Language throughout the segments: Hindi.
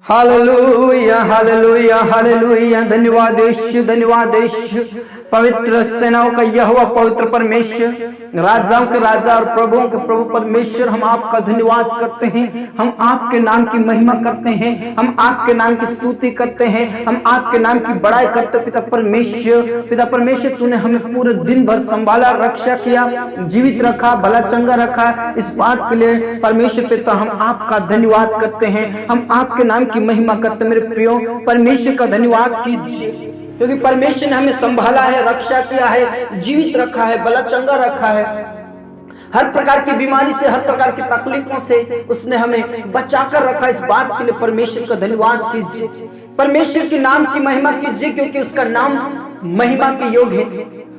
Hallelujah hallelujah hallelujah. धन्यवाद यीशु, धन्यवाद यीशु। पवित्र सेनाओं का यहोवा, पवित्र परमेश्वर, राजाओं के राजा और प्रभुओं के प्रभु परमेश्वर, हम आपका धन्यवाद करते हैं। हम आपके नाम की महिमा करते हैं, हम आपके नाम की स्तुति करते हैं, हम आपके नाम की बड़ाई करते। पिता परमेश्वर, पिता परमेश्वर, तूने हमें पूरे दिन भर संभाला, रक्षा किया, जीवित रखा, भला चंगा रखा। इस बात के लिए परमेश्वर पिता हम आपका धन्यवाद करते हैं, हम आपके नाम की महिमा करते। मेरे प्रियो, परमेश्वर का धन्यवाद कीजिए, क्योंकि परमेश्वर ने हमें संभाला है, रक्षा किया है, जीवित रखा है, भला चंगा रखा है। हर प्रकार की बीमारी से, हर प्रकार की तकलीफों से उसने हमें बचाकर रखा। इस बात के लिए परमेश्वर का धन्यवाद कीजिए, परमेश्वर के नाम की महिमा कीजिए, क्योंकि उसका नाम महिमा के योग है,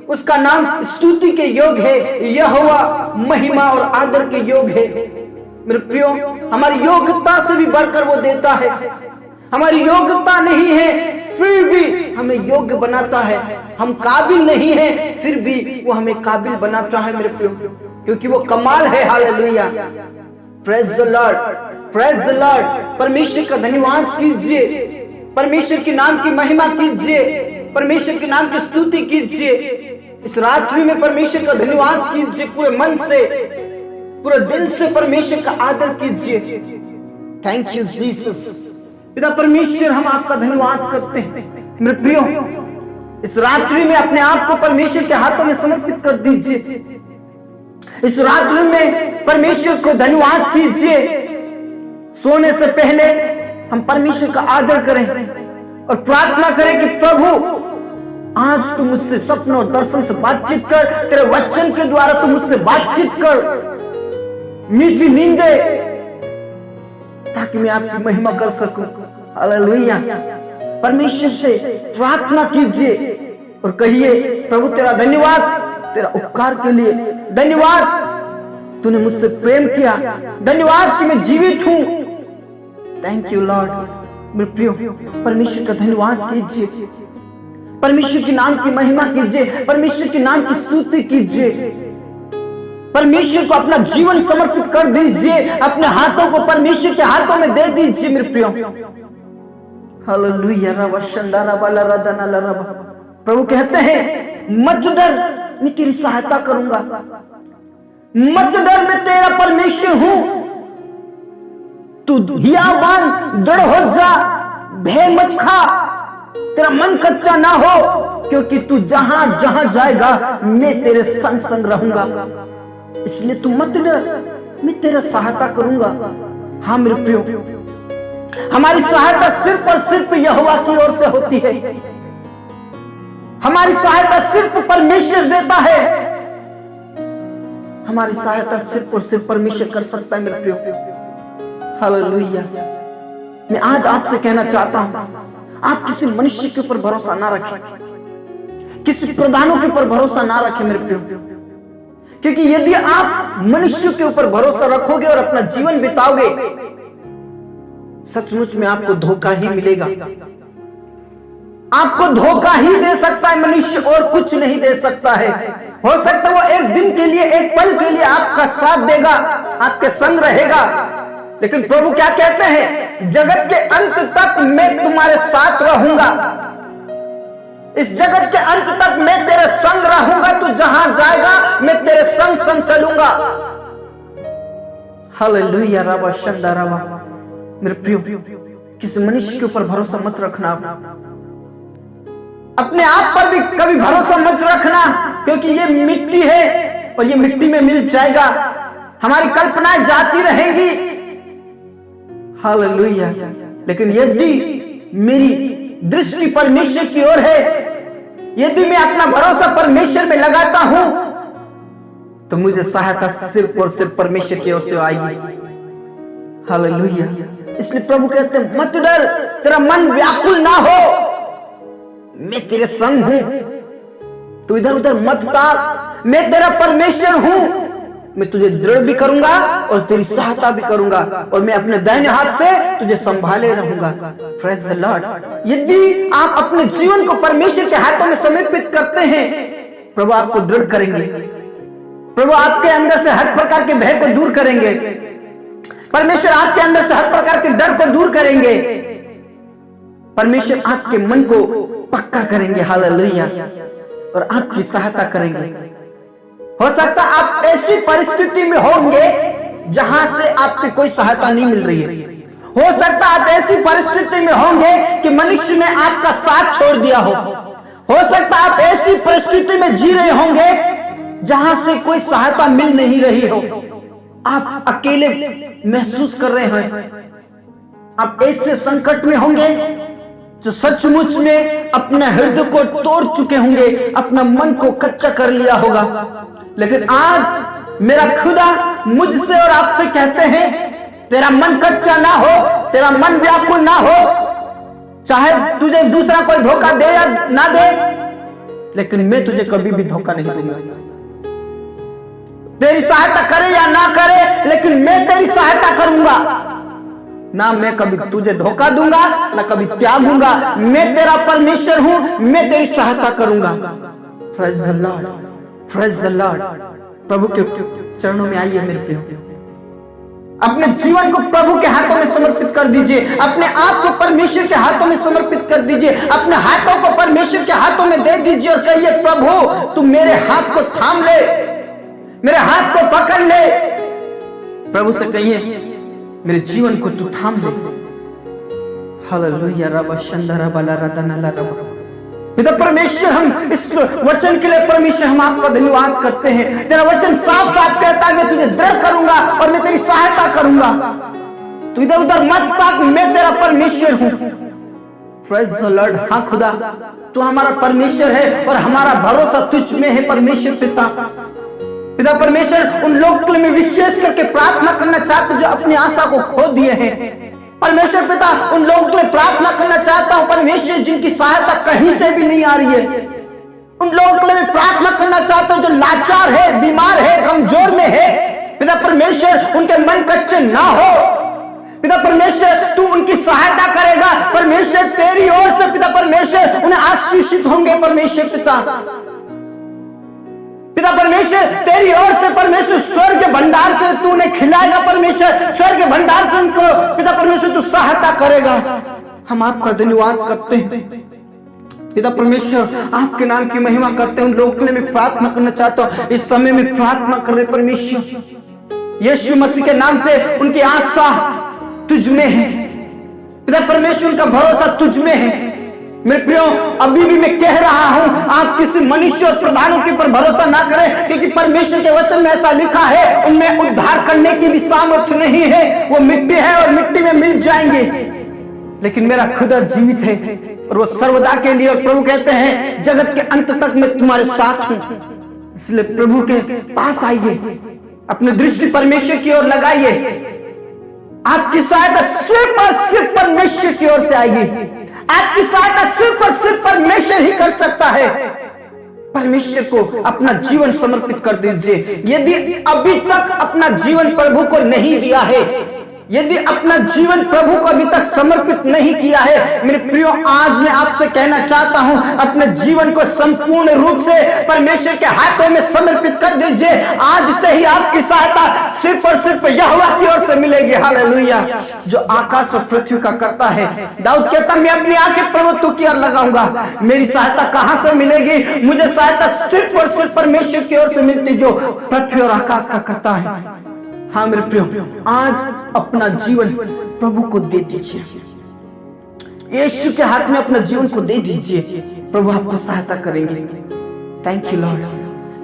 उसका नाम स्तुति के योग है, यहोवा महिमा और आदर के योग है। मेरे प्रियो, हमारी योग्यता से भी बढ़कर वो देता है। हमारी योग्यता नहीं है, फिर भी हमें योग्य बनाता है। हम काबिल नहीं हैं, फिर भी वो हमें काबिल बनाता है मेरे प्रियो, क्योंकि वो कमाल है। Hallelujah, praise the Lord, praise the Lord. परमेश्वर का धन्यवाद कीजिए, परमेश्वर के नाम की महिमा कीजिए, परमेश्वर के नाम की स्तुति कीजिए। इस रात्रि में परमेश्वर का धन्यवाद कीजिए, पूरे मन से, पूरे दिल से परमेश्वर का आदर कीजिए। Thank you Jesus. पिता परमेश्वर, हम आपका धन्यवाद करते हैं। मेरे प्रियो, इस रात्रि में अपने आप को परमेश्वर के हाथों में समर्पित कर दीजिए। इस रात्रि में परमेश्वर को धन्यवाद कीजिए। सोने से पहले हम परमेश्वर का आदर करें और प्रार्थना करें कि प्रभु, आज तू मुझसे सपनों और दर्शन से बातचीत कर, तेरे वचन के द्वारा तू मुझसे बातचीत कर, मीठी नींदे, ताकि मैं आपकी महिमा कर सकूं। हालेलुया। परमेश्वर से प्रार्थना कीजिए और कहिए, प्रभु तेरा धन्यवाद, तेरा उपकार के लिए धन्यवाद, तूने मुझसे प्रेम किया, धन्यवाद कि मैं जीवित हूं। Thank you Lord. मेरे प्रियो, परमेश्वर का धन्यवाद कीजिए, परमेश्वर के नाम की महिमा कीजिए, परमेश्वर के नाम की स्तुति कीजिए, परमेश्वर को अपना जीवन समर्पित कर दीजिए, अपने हाथों को परमेश्वर के हाथों में दे दीजिए। मेरे प्रियो, हालेलुया। प्रभु कहते हैं, मत डर, मैं तेरी सहायता करूंगा। मत डर, मैं तेरा परमेश्वर हूं। तू हियाबान दृढ़ हो जा, भय मत खा, तेरा मन कच्चा ना हो, क्योंकि तू जहां जहां जाएगा मैं तेरे संग संग रहूंगा। इसलिए तू मत डर, मैं तेरा सहायता करूंगा। हाँ मेरे प्रियो, हमारी सहायता सिर्फ और सिर्फ यहोवा की ओर से होती है। हमारी सहायता सिर्फ परमेश्वर देता है। हमारी सहायता सिर्फ और सिर्फ परमेश्वर कर सकता है मेरे प्रियो। हालेलुया। मैं आज आपसे कहना चाहता हूं, आप किसी मनुष्य के ऊपर भरोसा ना रखें, किसी प्रधानों के ऊपर भरोसा ना रखें मेरे प्रियो, क्योंकि यदि आप मनुष्य के ऊपर भरोसा रखोगे और अपना जीवन बिताओगे, सचमुच में आपको धोखा ही मिलेगा। आपको धोखा ही दे सकता है मनुष्य, और कुछ नहीं दे सकता है। हो सकता है वो एक दिन के लिए, एक पल के लिए आपका साथ देगा, आपके संग रहेगा, लेकिन प्रभु क्या कहते हैं, जगत के अंत तक मैं तुम्हारे साथ रहूंगा। इस जगत के अंत तक मैं तेरे संग रहूंगा। तू जहां जाएगा मैं तेरे संग संग चलूंगा। हालेलुया। रबा शंदा रबा। मेरे प्रियो, किसी मनुष्य के ऊपर भरोसा मत रखना, अपने आप पर भी कभी भरोसा मत रखना, क्योंकि ये मिट्टी है और ये मिट्टी में मिल जाएगा। हमारी कल्पनाएं जाती रहेंगी। हालेलुया। लेकिन यदि मेरी दृष्टि परमेश्वर की ओर है, यदि मैं अपना भरोसा परमेश्वर में लगाता हूं, तो मुझे सहायता सिर्फ और सिर्फ परमेश्वर की ओर से आएगी। हालेलुया। इसलिए प्रभु कहते हैं, मत डर, तेरा मन व्याकुल ना हो, मैं तेरे संग हूं। तू इधर उधर मत ताक, मैं तेरा परमेश्वर हूं। मैं तुझे दृढ़ भी करूंगा और तेरी सहायता भी करूंगा, और मैं अपने दाहिने हाथ से तुझे संभाले रहूंगा। Praise the Lord. यदि आप अपने जीवन को परमेश्वर के हाथों में समर्पित करते हैं, प्रभु आपको दृढ़ करेंगे। प्रभु आपके अंदर से हर प्रकार के भय को दूर करेंगे। परमेश्वर आपके अंदर से हर प्रकार के डर को दूर करेंगे। परमेश्वर आपके मन को पक्का करेंगे, हालेलुया, और आपकी सहायता करेंगे। हो सकता आप ऐसी परिस्थिति में होंगे जहां से आपकी कोई सहायता नहीं मिल रही है। हो सकता आप ऐसी परिस्थिति में होंगे कि मनुष्य ने आपका साथ छोड़ दिया हो सकता आप ऐसी परिस्थिति में जी रहे होंगे जहां से कोई सहायता मिल नहीं रही हो, आप अकेले महसूस कर रहे हैं। आप ऐसे संकट में होंगे जो सचमुच में अपने हृदय को तोड़ चुके होंगे, अपना मन को कच्चा कर लिया होगा। लेकिन आज मेरा खुदा मुझसे और आपसे कहते हैं, तेरा मन कच्चा ना हो, तेरा मन व्याकुल ना हो, चाहे तुझे दूसरा कोई धोखा दे या ना दे, लेकिन मैं तुझे कभी भी धोखा नहीं दूंगा। तेरी सहायता करे या ना करे, लेकिन मैं तेरी सहायता करूंगा। ना मैं कभी तुझे धोखा दूंगा, ना कभी त्यागूंगा। मैं तेरा परमेश्वर हूं, मैं तेरी सहायता करूंगा। Praise the Lord, praise the Lord. प्रभु के चरणों में आइए मेरे प्रियो, अपने जीवन को प्रभु के हाथों में समर्पित कर दीजिए, अपने आप को परमेश्वर के हाथों में समर्पित कर दीजिए, अपने हाथों को परमेश्वर के हाथों में दे दीजिए और कहिए, प्रभु तू मेरे हाथ को थाम ले, मेरे हाथ को पकड़ ले। प्रभु से कहिए, मेरे जीवन को तू थाम ले। हालेलुया। रब शंदरा बला रदनला रब। पिता परमेश्वर, हम इस वचन के लिए परमेश्वर हम आपका धन्यवाद करते हैं। तेरा वचन साफ साफ कहता है, मैं तुझे दृढ़ करूंगा और मैं तेरी सहायता करूंगा। तू इधर उधर मत ताक, मैं तेरा परमेश्वर हूं। Praise the Lord. हाँ खुदा, तू हमारा परमेश्वर है और हमारा भरोसा तुझ में है। परमेश्वर पिता, पिता परमेश्वर, उन लोगों के लिए मैं विशेष करके प्रार्थना करना चाहता हूं जो अपनी आशा को खो दिए हैं। परमेश्वर पिता, उन लोगों के लिए प्रार्थना करना चाहता हूं परमेश्वर जिनकी सहायता कहीं से भी नहीं आ रही है। उन लोगों के लिए मैं प्रार्थना करना चाहता हूं जो लाचार है, बीमार है, कमजोर में है। पिता परमेश्वर, उनके मन कच्चे ना हो। पिता परमेश्वर, तू उनकी सहायता करेगा। परमेश्वर तेरी ओर से पिता परमेश्वर उन्हें आशीषित होंगे। परमेश्वर पिता, पिता परमेश्वर तेरी ओर से परमेश्वर स्वर्ग के भंडार से तू उन्हें खिलाएगा। परमेश्वर स्वर्ग के भंडार से उनको पिता परमेश्वर तू सहायता करेगा। हम आपका धन्यवाद करते हैं पिता परमेश्वर, आपके नाम की महिमा करते हैं। उन लोगों के लिए मैं प्रार्थना करना चाहता हूँ, इस समय में प्रार्थना कर रहे परमेश्वर यीशु मसीह के नाम से उनकी आशा तुझ में है। पिता परमेश्वर, उनका भरोसा तुझ में है। मेरे प्रियो, अभी भी मैं कह रहा हूं, आप किसी मनुष्य और प्रधानों के ऊपर भरोसा ना करें, क्योंकि परमेश्वर के वचन में ऐसा लिखा है, उनमें उद्धार करने की भी सामर्थ्य नहीं है। वो मिट्टी है और मिट्टी में मिल जाएंगे, लेकिन मेरा खुदा जीवित है और वो सर्वदा के लिए। और प्रभु कहते हैं, जगत के अंत तक मैं तुम्हारे साथ हूं। इसलिए प्रभु के पास आइए, अपनी दृष्टि परमेश्वर की ओर लगाइए। आपकी सहायता सिर्फ और सिर्फ परमेश्वर की ओर से आएगी। आपकी सहायता सिर्फ और सिर्फ परमेश्वर ही कर सकता है। परमेश्वर को अपना जीवन समर्पित कर दीजिए। यदि अभी तक अपना जीवन प्रभु को नहीं दिया है, यदि अपना जीवन प्रभु को अभी तक समर्पित नहीं किया है, मेरे प्रियो, आज मैं आपसे कहना चाहता हूं, अपने जीवन को संपूर्ण रूप से परमेश्वर के हाथों में समर्पित कर दीजिए। आज से ही आपकी सहायता सिर्फ और सिर्फ यहोवा की ओर से मिलेगी। हालेलुया। जो आकाश और पृथ्वी का करता है, दाऊद कहता, मैं अपनी आंखें प्रभु की ओर लगाऊंगा। मेरी सहायता कहां से मिलेगी? मुझे सहायता सिर्फ और सिर्फ परमेश्वर की ओर से मिलती, जो पृथ्वी और आकाश का करता है। हाँ मेरे प्रियो, आज अपना जीवन प्रभु को दे दीजिए। यीशु के हाथ में अपना जीवन को दे दीजिए। प्रभु आपको सहायता करेंगे। Thank you Lord.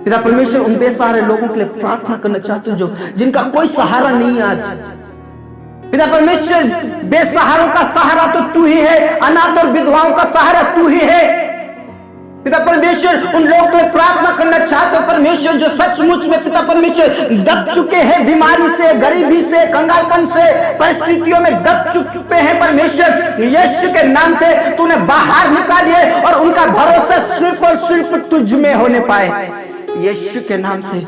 पिता परमेश्वर, उन बेसहारे लोगों के लिए प्रार्थना करना चाहते हो जो जिनका कोई सहारा नहीं आज। पिता परमेश्वर, बेसहारों का सहारा तो तू ही है, अनाथ और विधवाओं का सहारा तू ही है। पिता परमेश्वर, उन लोगों को प्रार्थना करना चाहते हो परमेश्वर जो सचमुच में पिता परमेश्वर दब चुके हैं, बीमारी से, गरीबी से, कंगालपन से, परिस्थितियों में दब चुके हैं। परमेश्वर यीशु के नाम से तूने बाहर निकालिए और उनका भरोसा सिर्फ और सिर्फ तुझ में होने पाए। यीशु के नाम से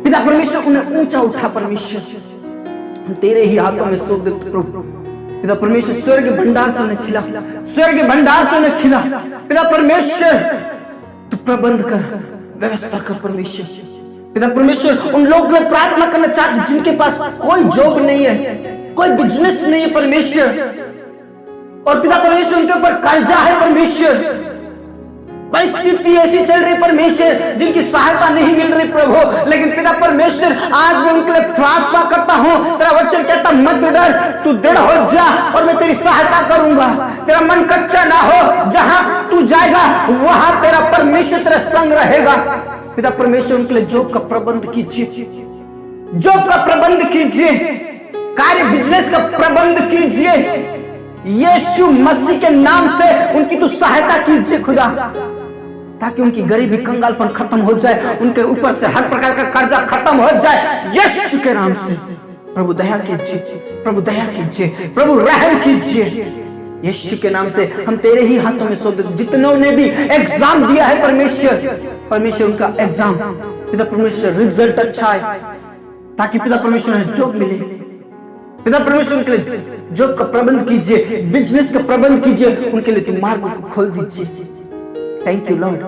पिता परमेश्वर उन्हें ऊंचा उठा। परमेश्वर तेरे ही हाथों में सौंप देते प्रभु। पिता परमेश्वर, स्वर्ग भंडार से उन्हें खिला, स्वर्ग भंडार से उन्हें खिला। पिता परमेश्वर, तू प्रबंध कर, व्यवस्था कर। परमेश्वर पिता परमेश्वर, उन लोगों के लिए प्रार्थना करना चाहते जिनके पास कोई जॉब नहीं है, कोई बिजनेस नहीं है। परमेश्वर और पिता परमेश्वर उनके ऊपर कर्जा है परमेश्वर, परिस्थिति ऐसी चल रही परमेश्वर जिनकी सहायता नहीं मिल रही प्रभु, लेकिन पिता परमेश्वर आज मैं उनके लिए प्रार्थना करता हूं। तेरा वचन कहता मत डर, तू दृढ़ हो जा और मैं तेरी सहायता करूंगा। तेरा मन कच्चा ना हो, जहां तू जाएगा वहां तेरा परमेश्वर तेरा संग रहेगा। पिता परमेश्वर उनके लिए जॉब का प्रबंध कीजिए, जॉब का प्रबंध कीजिए, कार्य बिजनेस का प्रबंध कीजिए। यीशु मसीह के नाम से उनकी तू सहायता कीजिए खुदा, ताकि उनकी गरीबी कंगालपन खत्म हो जाए, उनके ऊपर से हर प्रकार का कर्जा खत्म हो जाए यीशु के नाम से। प्रभु दया कीजिए, प्रभु दया कीजिए, प्रभु रहम कीजिए। यीशु के नाम से हम तेरे ही हाथों में सौंप देते। जितनों ने भी एग्जाम दिया है परमेश्वर उनका एग्जाम पिता परमेश्वर रिजल्ट अच्छा है, ताकि पिता परमेश्वर उन्हें जॉब मिले। पिता परमेश्वर उनके लिए जॉब का प्रबंध कीजिए, बिजनेस का प्रबंध कीजिए, उनके लिए मार्ग को खोल दीजिए। Thank you Lord.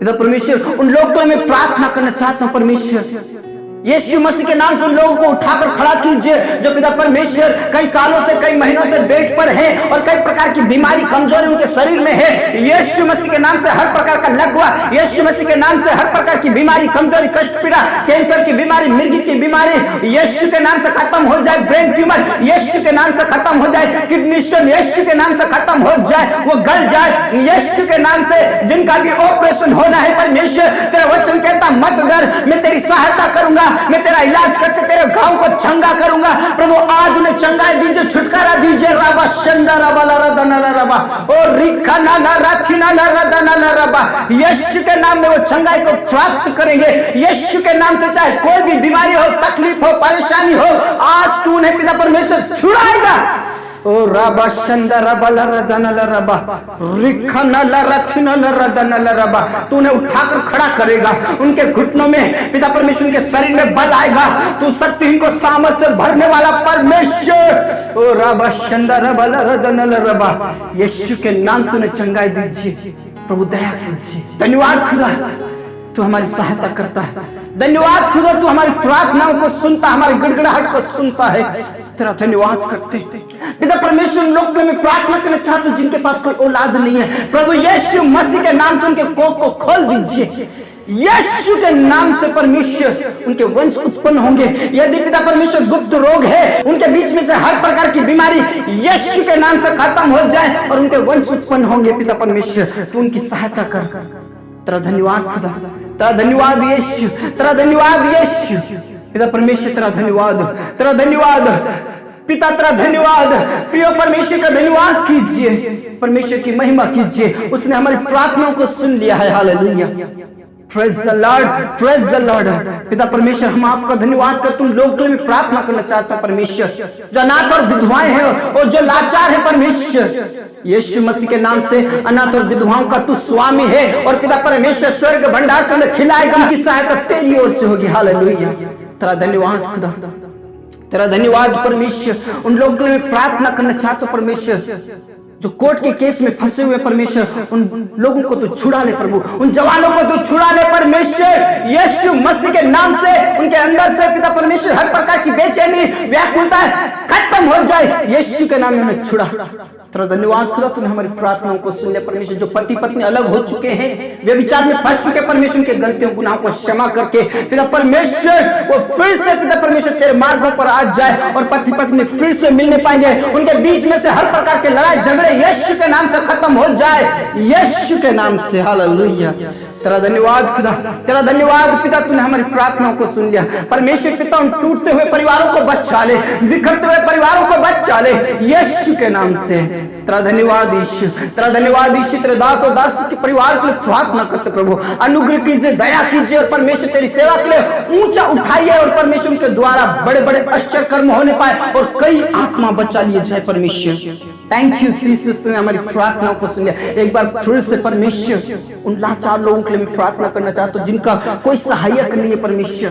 पिता परमेश्वर उन लोगों को मैं प्रार्थना करना चाहता हूं परमेश्वर, यीशु मसीह के नाम से उन लोगों को उठाकर खड़ा कीजिए जो पिता परमेश्वर कई सालों से कई महीनों से बेड पर है और कई प्रकार की बीमारी कमजोरी उनके शरीर में है। यीशु मसीह के नाम से हर प्रकार का लकवा, यीशु मसीह के नाम से हर प्रकार की बीमारी, कमजोरी, कष्ट पीड़ा, कैंसर की बीमारी, मिर्गी की बीमारी यीशु के नाम से खत्म हो जाए। ब्रेन ट्यूमर यीशु के नाम से खत्म हो जाए। किडनी स्टोन यीशु के नाम से खत्म हो जाए, वो गल जाए यीशु के नाम से। जिनका भी ऑपरेशन होना है परमेश्वर तेरा वचन कहता मत डर, मैं तेरी सहायता करूंगा, मैं तेरा इलाज करके तेरे घाव को चंगा करूंगा। प्रभु आज उन्हें चंगाई दीजिए, छुटकारा दीजिए। रबा शंदा रबा ला रदना ला रबा और रिखा ना ला राथिना ला रदना ला रबा। यीशु के नाम में वो चंगाई को प्राप्त करेंगे। यीशु के नाम से चाहे कोई भी बीमारी हो, तकलीफ हो, परेशानी हो, आज तू उन्हें पिता परमेश्वर छुड़ाएगा। ओ रबा शंदा रबा ला रदना ला रबा रिखा ना ला राथिना ला रदना ला रबा। तू उन्हें उठाकर खड़ा करेगा, उनके घुटनों में पिता परमेश्वर के शरीर में बल आएगा। तू शक्ति को सामर्थ से भरने वाला परमेश्वर। ओ रबा शंदा रबा ला रदना ला रबा। यीशु के नाम से उन्हें चंगाई दीजिए। प्रभु दया कीजिए। धन्यवाद खुदा, तू हमारी सहायता करता है। धन्यवाद खुदा, तू हमारी प्रार्थनाओं को सुनता, हमारी गिड़गिड़ाहट को सुनता है। तेरा धन्यवाद करते पिता परमेश्वर। लोग में प्रार्थना करना चाहते हो जिनके पास कोई औलाद नहीं है, प्रभु यीशु मसीह के नाम से उनके कोख को खोल दीजिए। यीशु के नाम से परमेश्वर उनके वंश उत्पन्न होंगे। यदि पिता परमेश्वर गुप्त रोग है उनके बीच में से हर प्रकार की बीमारी यीशु के नाम से खत्म हो जाए और उनके वंश उत्पन्न होंगे। पिता परमेश्वर तू उनकी सहायता कर। तेरा धन्यवाद खुदा, तेरा धन्यवाद यीशु, तेरा धन्यवाद यीशु। पिता परमेश्वर तेरा धन्यवाद, तेरा धन्यवाद पिता, तेरा धन्यवाद। प्रिय परमेश्वर का धन्यवाद कीजिए, परमेश्वर की महिमा कीजिए। उसने हमारी प्रार्थनाओं को सुन लिया है। Hallelujah, praise the Lord, praise the Lord. पिता परमेश्वर हम आपका धन्यवाद कर तुम लोग में प्रार्थना करना चाहता परमेश्वर, जो अनाथ और विधवाएं हैं और जो लाचार है परमेश्वर यीशु मसीह के नाम से अनाथ और विधवाओं का तू स्वामी है और पिता परमेश्वर स्वर्ग भंडार से उन्हें खिलाएगा। उनकी सहायता तेरी ओर से होगी। हालेलुया, तेरा धन्यवाद खुदा, तेरा धन्यवाद परमेश्वर। उन लोगों में प्रार्थना करना चाहते हो परमेश्वर जो कोर्ट के केस में फंसे हुए परमेश्वर, उन लोगों को तो छुड़ा ले प्रभु, उन जवानों को तो छुड़ा ले परमेश्वर यीशु मसीह के नाम से। उनके अंदर से पिता परमेश्वर हर प्रकार की बेचैनी, व्याकुलता खत्म हो जाए यीशु के नाम में उन्हें छुड़ा। तेरा धन्यवाद खुदा, तूने हमारी प्रार्थनाओं को सुन लिया परमेश्वर। जो पति पत्नी अलग हो चुके हैं, वे विचार में फंस चुके परमेश्वर के गलतियों गुनाहों को क्षमा करके पिता परमेश्वर वो फिर से पिता परमेश्वर तेरे मार्गों पर आ जाए और पति पत्नी फिर से मिलने पाएंगे। उनके बीच में से हर प्रकार के लड़ाई झगड़े यीशु के नाम से खत्म हो जाए, यीशु के नाम से। हालेलुया, तेरा धन्यवाद खुदा, तेरा धन्यवाद पिता, तूने हमारी प्रार्थनाओं को सुन लिया परमेश्वर। पिता उन टूटते हुए परिवारों को बचा ले, बिखरते हुए परिवारों को बचा ले यीशु के नाम से। तेरा धन्यवाद यीशु, तेरा धन्यवाद यीशु। तेरे दास और दास के परिवार के लिए प्रार्थना करते प्रभु, अनुग्रह कीजिए, दया कीजिए और परमेश्वर तेरी सेवा के लिए ऊंचा उठाइए और परमेश्वर के द्वारा बड़े बड़े आश्चर्य कर्म होने पाए और कई आत्मा बचा लिए जाए परमेश्वर। थैंक यू जीसस, तूने हमारी प्रार्थनाओं को सुन लिया। एक बार फिर से परमेश्वर उन लाचार लोगों के लिए मैं प्रार्थना करना चाहता हूँ जिनका कोई सहायक नहीं है परमेश्वर,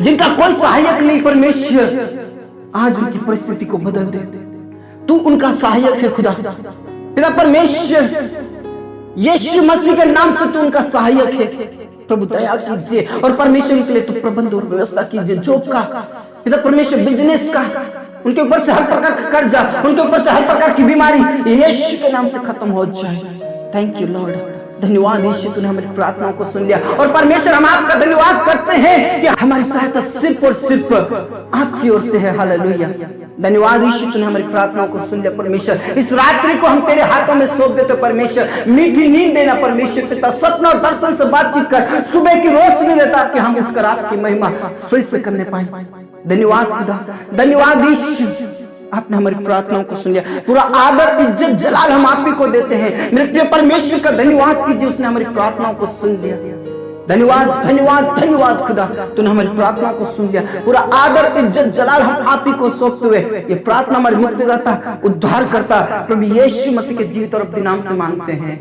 जिनका कोई सहायक नहीं परमेश्वर। आज उनकी परिस्थिति को बदल दे, तू उनका सहायक है खुदा। पिता परमेश्वर यीशु मसीह के नाम से तू उनका सहायक है। प्रभु दया कीजिए और परमेश्वर के लिए तू प्रबंध और व्यवस्था कीजिए, जॉब का पिता परमेश्वर, बिजनेस का उनके ऊपर से हर प्रकार का कर्जा, उनके ऊपर से हर प्रकार की बीमारी यीशु के नाम से खत्म हो जाए। थैंक यू लॉर्ड, धन्यवाद यीशु, तूने हमारी प्रार्थनाओं को सुन लिया। और परमेश्वर हम आपका धन्यवाद करते हैं कि हमारी सहायता सिर्फ और सिर्फ आपकी ओर से है। हालेलुया, धन्यवाद यीशु, तूने हमारी प्रार्थनाओं को सुन लिया। परमेश्वर इस रात्रि को हम तेरे हाथों में सौंप देते। परमेश्वर मीठी नींद देना परमेश्वर पिता, स्वप्न और दर्शन से बातचीत कर, सुबह की रोशनी देता कि हम उठकर आपकी महिमा फिर से करने पाए। धन्यवाद खुदा, धन्यवाद यीशु, आपने हमारी प्रार्थनाओं को सुन लिया। पूरा आदर इज्जत जलाल हम आप ही को देते हैं। मेरे प्रिय परमेश्वर का धन्यवाद कीजिए, उसने हमारी प्रार्थनाओं को सुन लिया। धन्यवाद धन्यवाद धन्यवाद खुदा, तूने हमारी प्रार्थना को सुन लिया। पूरा आदर इज्जत जलाल हम आप ही को सौंपते हुए ये प्रार्थना हमारी मुक्तिदाता उद्धार करता प्रभु यीशु मसीह के जीवित और अपने नाम से मांगते हैं,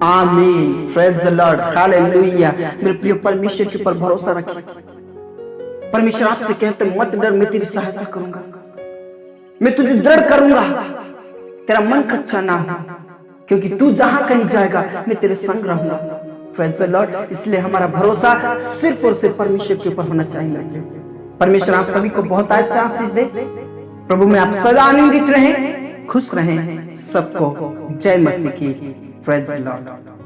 आमीन। Praise the Lord, hallelujah. मेरे प्रिय परमेश्वर के ऊपर भरोसा रखिए। परमेश्वर आपसे कहते मत डर, मैं तेरी सहायता करूंगा, मैं तुझे दृढ़ करूंगा, तेरा मन कच्चा ना हो, क्योंकि तू जहां कहीं जाएगा मैं तेरे संग रहूंगा। Praise the Lord. इसलिए हमारा भरोसा सिर्फ और सिर्फ परमेश्वर के ऊपर होना चाहिए। परमेश्वर आप सभी को बहुत अच्छा आशीष दे। प्रभु में आप सदा आनंदित रहें, खुश रहें। सबको जय मसीह की। Praise the Lord.